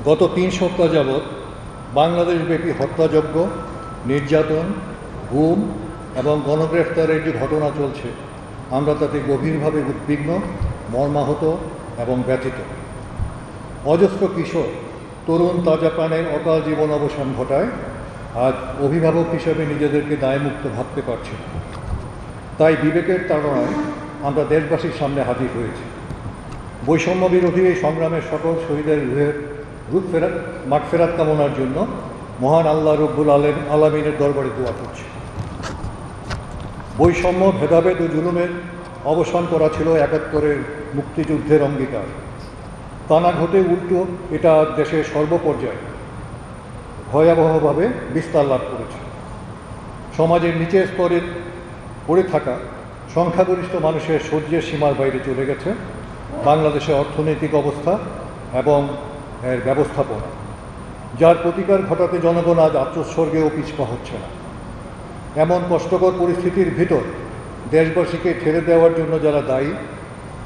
গত ৩ সপ্তাহ যাবৎ বাংলাদেশব্যাপী হত্যাযজ্ঞ, নির্যাতন, গুম এবং গণগ্রেফতারের যে ঘটনা চলছে, আমরা তাতে গভীরভাবে উদ্বিগ্ন, মর্মাহত এবং ব্যথিত। অজস্র কিশোর, তরুণ তাজা প্রাণের অকাল জীবন অবসান ঘটায় আজ অভিভাবক হিসেবে নিজেদেরকে দায়মুক্ত ভাবতে পারছি না। তাই বিবেকের তাড়নায় আমরা দেশবাসীর সামনে হাজির হয়েছি। বৈষম্য বিরোধী এই সংগ্রামের সকল শহীদের রুহের মাগফিরাত কামনার জন্য মহান আল্লাহ রব্বুল আলামিনের দরবারে দোয়া করছি। বৈষম্য, ভেদাভেদ ও জুলুমের অবসান করা ছিল ৭১-এর মুক্তিযুদ্ধের অঙ্গীকার। তা না ঘটে উল্টো এটা দেশের সর্বপর্যায়ে ভয়াবহভাবে বিস্তার লাভ করেছে। সমাজের নিচের স্তরে পড়ে থাকা সংখ্যাগরিষ্ঠ মানুষের সহ্যের সীমার বাইরে চলে গেছে বাংলাদেশের অর্থনৈতিক অবস্থা এবং এর ব্যবস্থাপনা, যার প্রতিকার ঘটাতে জনগণ আজ আত্মোৎসর্গেও পিছপা হচ্ছে না। এমন কষ্টকর পরিস্থিতির ভিতর দেশবাসীকে ঠেলে দেওয়ার জন্য যারা দায়ী,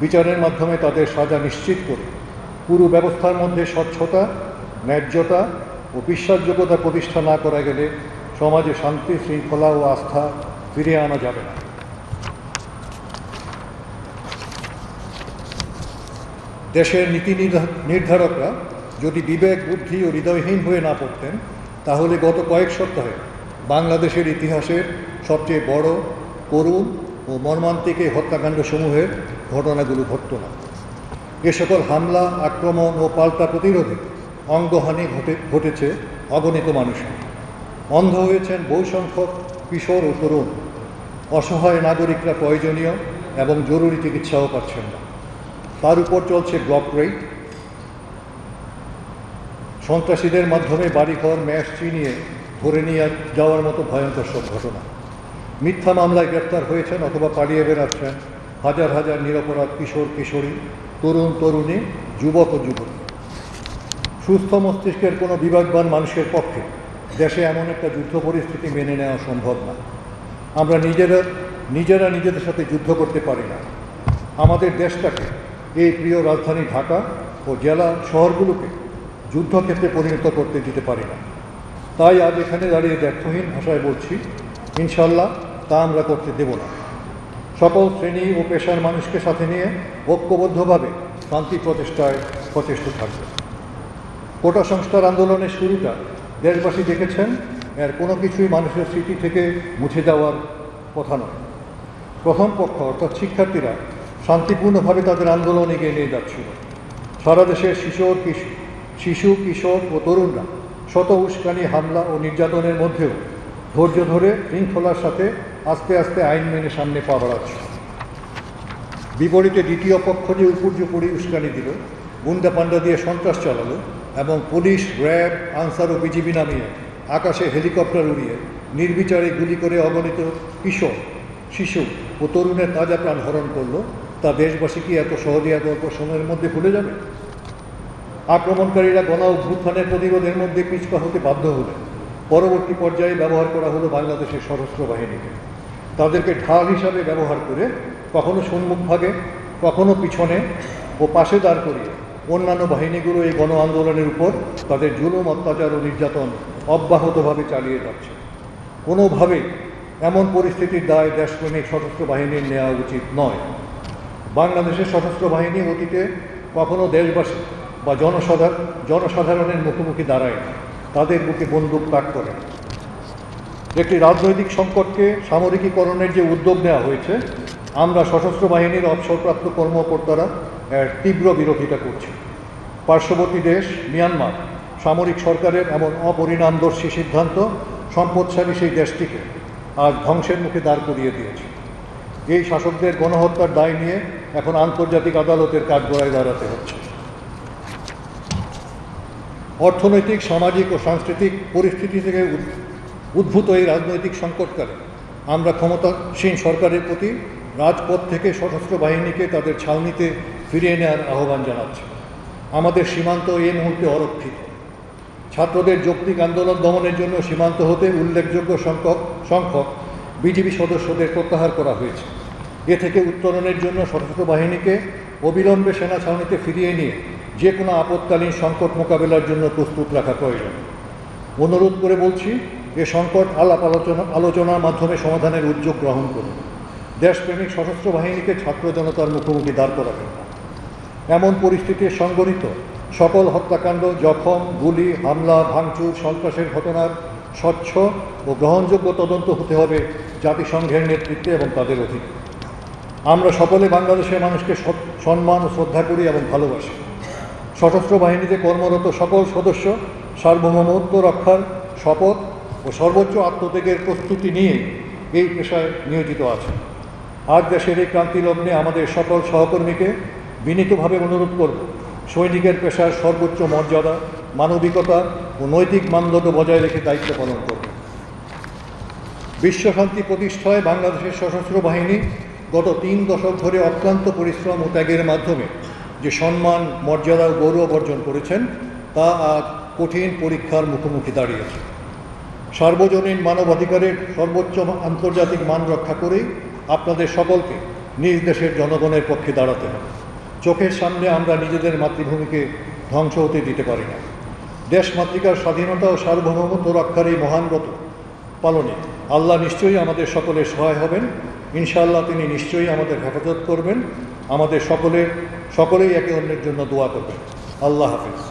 বিচারের মাধ্যমে তাদের সাজা নিশ্চিত করে পুরো ব্যবস্থার মধ্যে স্বচ্ছতা, ন্যায্যতা ও বিশ্বাসযোগ্যতা প্রতিষ্ঠা না করা গেলে সমাজে শান্তি, শৃঙ্খলা ও আস্থা ফিরিয়ে আনা যাবে না। দেশের নীতি নির্ধারকরা যদি বিবেক, বুদ্ধি ও হৃদয়হীন হয়ে না পড়তেন, তাহলে গত কয়েক সপ্তাহে বাংলাদেশের ইতিহাসের সবচেয়ে বড়, করুণ ও মর্মান্তিক এই হত্যাকাণ্ডসমূহের ঘটনাগুলো ঘটত না। এ সকল হামলা, আক্রমণ ও পাল্টা প্রতিরোধে অঙ্গহানি ঘটেছে অগণিত মানুষের। অন্ধ হয়েছেন বহু সংখ্যক কিশোর ও তরুণ। অসহায় নাগরিকরা প্রয়োজনীয় এবং জরুরি চিকিৎসাও পাচ্ছেন না। তার উপর চলছে ব্লক রেড, সন্ত্রাসীদের মাধ্যমে বাড়িঘর ম্যাশ চিনিয়ে ধরে নিয়ে যাওয়ার মতো ভয়ঙ্কর সব ঘটনা। মিথ্যা মামলায় গ্রেপ্তার হয়েছেন অথবা পালিয়ে বেড়াচ্ছেন হাজার হাজার নিরপরাধ কিশোর, কিশোরী, তরুণ, তরুণী, যুবক ও যুবতী। সুস্থ মস্তিষ্কের কোনো বিবেকবান মানুষের পক্ষে দেশে এমন একটা যুদ্ধ পরিস্থিতি মেনে নেওয়া সম্ভব না। আমরা নিজেরা নিজেদের সাথে যুদ্ধ করতে পারি না। আমাদের দেশটাকে, এই প্রিয় রাজধানী ঢাকা ও জেলা শহরগুলোকে যুদ্ধক্ষেত্রে পরিণত করতে দিতে পারি না। তাই আজ এখানে দাঁড়িয়ে দ্ব্যর্থহীন ভাষায় বলছি, ইনশাল্লাহ তা আমরা করতে দেব না। সকল শ্রেণী ও পেশার মানুষকে সাথে নিয়ে ঐক্যবদ্ধভাবে শান্তি প্রতিষ্ঠায় সচেষ্ট থাকবে। কোটা সংস্কার আন্দোলনের শুরুটা দেশবাসী দেখেছেন, এর কোনো কিছুই মানুষের স্মৃতি থেকে মুছে যাওয়ার কথা নয়। প্রথম পক্ষ অর্থাৎ শিক্ষার্থীরা শান্তিপূর্ণভাবে তাদের আন্দোলন এগিয়ে নিয়ে যাচ্ছিল। সারা দেশের শিশু, কিশোর ও তরুণরা শত উস্কানি, হামলা ও নির্যাতনের মধ্যেও ধৈর্য ধরে শৃঙ্খলার সাথে আস্তে আস্তে আইন মেনে সামনে পা বাড়াচ্ছে। বিপরীতে দ্বিতীয় পক্ষ যে উপর্যুপরি উস্কানি দিল, গুন্ডা পান্ডা দিয়ে সন্ত্রাস চালালো এবং পুলিশ, র্যাব, আনসার ও বিজিবি নামিয়ে আকাশে হেলিকপ্টার উড়িয়ে নির্বিচারে গুলি করে অগণিত কিশোর, শিশু ও তরুণের তাজা প্রাণ হরণ করলো, তা দেশবাসী কি এত সহজে এত অল্প সময়ের মধ্যে ভুলে যাবে? আক্রমণকারীরা গণ অভ্যুত্থানের প্রতিরোধের মধ্যে পিছপা হতে বাধ্য হলে পরবর্তী পর্যায়ে ব্যবহার করা হলো বাংলাদেশের সশস্ত্র বাহিনীকে। তাদেরকে ঢাল হিসাবে ব্যবহার করে কখনো সম্মুখভাগে, কখনো পিছনে ও পাশে দাঁড় করিয়ে অন্যান্য বাহিনীগুলো এই গণ আন্দোলনের উপর তাদের জুলুম, অত্যাচার ও নির্যাতন অব্যাহতভাবে চালিয়ে যাচ্ছে। কোনোভাবেই এমন পরিস্থিতির দায় দেশপ্রেমিক সশস্ত্র বাহিনীর নেওয়া উচিত নয়। বাংলাদেশের সশস্ত্র বাহিনী অতীতে কখনো দেশবাসী বা জনসাধারণের মুখোমুখি দাঁড়ায় না, তাদের বুকে বন্দুক তাক করে। একটি রাজনৈতিক সংকটকে সামরিকীকরণের যে উদ্যোগ নেওয়া হয়েছে, আমরা সশস্ত্র বাহিনীর অবসরপ্রাপ্ত কর্মকর্তারা এর তীব্র বিরোধিতা করছি। পার্শ্ববর্তী দেশ মিয়ানমার সামরিক সরকারের এমন অপরিণামদর্শী সিদ্ধান্ত সম্পদশালী সেই দেশটিকে আজ ধ্বংসের মুখে দাঁড় করিয়ে দিয়েছে। এই শাসকদের গণহত্যার দায় নিয়ে এখন আন্তর্জাতিক আদালতের কাঠগড়ায় দাঁড়াতে হচ্ছে। অর্থনৈতিক, সামাজিক ও সাংস্কৃতিক পরিস্থিতি থেকে উদ্ভূত এই রাজনৈতিক সংকটকালে আমরা ক্ষমতাসীন সরকারের প্রতি রাজপথ থেকে সশস্ত্র বাহিনীকে তাদের ছাউনিতে ফিরিয়ে নেওয়ার আহ্বান জানাচ্ছি। আমাদের সীমান্ত এই মুহূর্তে অরক্ষিত। ছাত্রদের যৌক্তিক আন্দোলন দমনের জন্য সীমান্ত হতে উল্লেখযোগ্য সংখ্যক বিজিবি সদস্যদের প্রত্যাহার করা হয়েছে। এ থেকে উত্তরণের জন্য সশস্ত্র বাহিনীকে অবিলম্বে সেনা ছাউনিতে ফিরিয়ে নিয়ে যে কোনো আপৎকালীন সংকট মোকাবেলার জন্য প্রস্তুত রাখা প্রয়োজন। অনুরোধ করে বলছি, এ সংকট আলোচনার মাধ্যমে সমাধানের উদ্যোগ গ্রহণ করুন। দেশপ্রেমিক সশস্ত্র বাহিনীকে ছাত্র জনতার মুখোমুখি দাঁড় করাবেন না। এমন পরিস্থিতির সংঘটিত সকল হত্যাকাণ্ড, জখম, গুলি, হামলা, ভাঙচুর, সন্ত্রাসের ঘটনার স্বচ্ছ ও গ্রহণযোগ্য তদন্ত হতে হবে জাতিসংঘের নেতৃত্বে এবং তাদের অধীনে। আমরা সকলে বাংলাদেশের মানুষকে সম্মান ও শ্রদ্ধা করি এবং ভালোবাসি। সশস্ত্র বাহিনীতে কর্মরত সকল সদস্য সার্বভৌমত্ব রক্ষার শপথ ও সর্বোচ্চ আত্মত্যাগের প্রস্তুতি নিয়ে এই পেশায় নিয়োজিত আছে। আজ দেশের এই ক্রান্তি লগ্নে আমাদের সকল সহকর্মীকে বিনীতভাবে অনুরোধ করব, সৈনিকের পেশার সর্বোচ্চ মর্যাদা, মানবিকতা ও নৈতিক মানদণ্ড বজায় রেখে দায়িত্ব পালন করবে। বিশ্বশান্তি প্রতিষ্ঠায় বাংলাদেশের সশস্ত্র বাহিনী গত 3 দশক ধরে অক্লান্ত পরিশ্রম ও ত্যাগের মাধ্যমে যে সম্মান, মর্যাদা ও গৌরব অর্জন করেছেন, তা আজ কঠিন পরীক্ষার মুখোমুখি দাঁড়িয়েছে। সার্বজনীন মানবাধিকারের সর্বোচ্চ আন্তর্জাতিক মান রক্ষা করেই আপনাদের সকলকে নিজ দেশের জনগণের পক্ষে দাঁড়াতে হবে। চোখের সামনে আমরা নিজেদের মাতৃভূমিকে ধ্বংস হতে দিতে পারি না। দেশমাতৃকার স্বাধীনতা ও সার্বভৌমত্ব রক্ষার এই মহান ব্রত পালনে আল্লাহ নিশ্চয়ই আমাদের সকলের সহায় হবেন। ইনশাআল্লাহ তিনি নিশ্চয়ই আমাদের হেফাজত করবেন। আমাদের সকলেই একে অন্যের জন্য দোয়া করবেন। আল্লাহ হাফেজ।